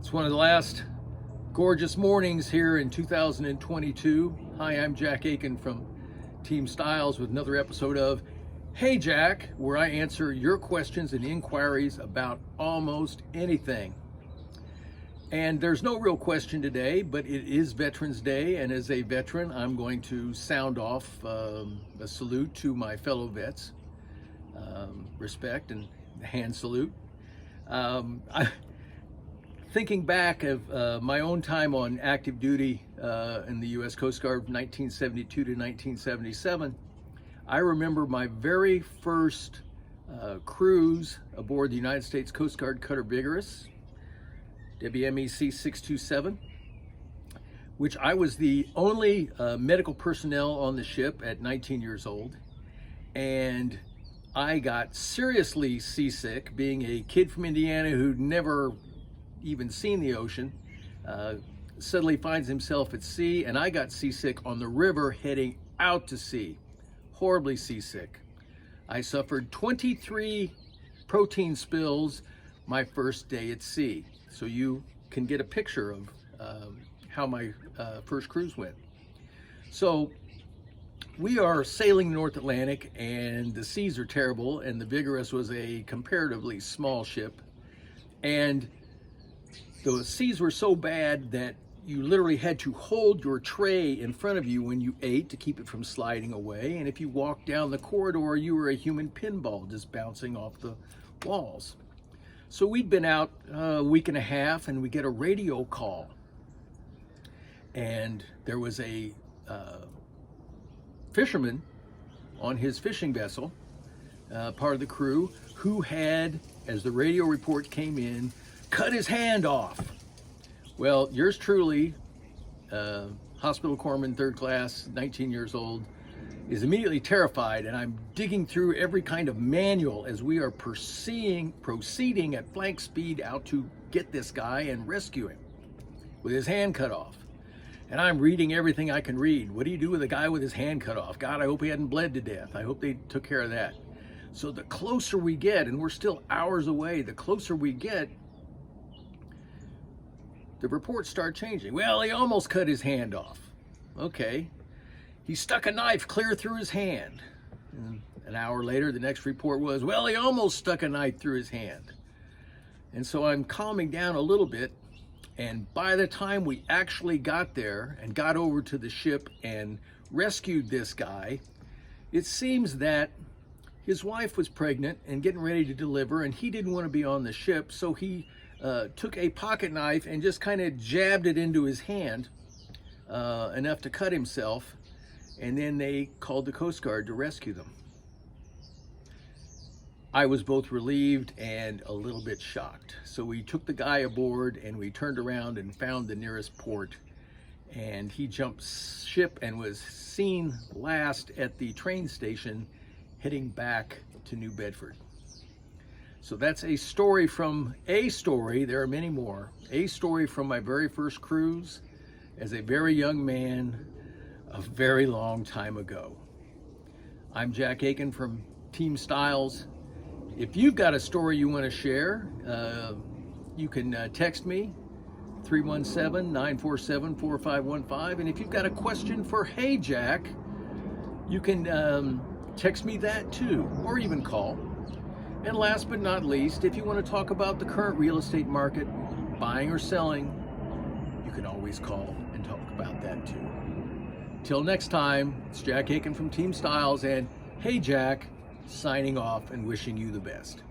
It's one of the last gorgeous mornings here in 2022. Hi, I'm Jack Aiken from Team Styles with another episode of Hey Jack, where I answer your questions and inquiries about almost anything. And there's no real question today, but it is Veterans Day, and as a veteran, I'm going to sound off a salute to my fellow vets. Respect and hand salute. Thinking back of my own time on active duty in the U.S. Coast Guard from 1972 to 1977, I remember my very first cruise aboard the United States Coast Guard Cutter Vigorous, WMEC 627, which I was the only medical personnel on the ship at 19 years old. And I got seriously seasick, being a kid from Indiana who'd never even seen the ocean, suddenly finds himself at sea, and I got seasick on the river heading out to sea. Horribly seasick. I suffered 23 protein spills my first day at sea. So you can get a picture of how my first cruise went. So we are sailing the North Atlantic, and the seas are terrible, and the Vigorous was a comparatively small ship. And the seas were so bad that you literally had to hold your tray in front of you when you ate to keep it from sliding away. And if you walked down the corridor, you were a human pinball just bouncing off the walls. So we'd been out a week and a half, and we get a radio call. And there was a fisherman on his fishing vessel, part of the crew, who had, as the radio report came in, cut his hand off. Well, yours truly, hospital corpsman, third class, 19 years old, is immediately terrified, and I'm digging through every kind of manual as we are proceeding at flank speed out to get this guy and rescue him with his hand cut off. And I'm reading everything I can read. What do you do with a guy with his hand cut off? God, I hope he hadn't bled to death. I hope they took care of that. So the closer we get, and we're still hours away, the closer we get, the reports start changing. Well, he almost cut his hand off. Okay. He stuck a knife clear through his hand. And an hour later, the next report was, well, he almost stuck a knife through his hand. And so I'm calming down a little bit. And by the time we actually got there and got over to the ship and rescued this guy, it seems that his wife was pregnant and getting ready to deliver, and he didn't want to be on the ship, so he took a pocket knife and just kind of jabbed it into his hand, enough to cut himself, and then they called the Coast Guard to rescue them. I was both relieved and a little bit shocked. So we took the guy aboard, and we turned around and found the nearest port, and he jumped ship and was seen last at the train station heading back to New Bedford. So that's a story, there are many more, a story from my very first cruise as a very young man a very long time ago. I'm Jack Aiken from Team Styles. If you've got a story you want to share, you can text me, 317-947-4515. And if you've got a question for Hey Jack, you can text me that too, or even call. And last but not least, if you want to talk about the current real estate market, buying or selling, you can always call and talk about that too. Till next time, it's Jack Aiken from Team Styles, and Hey Jack, signing off and wishing you the best.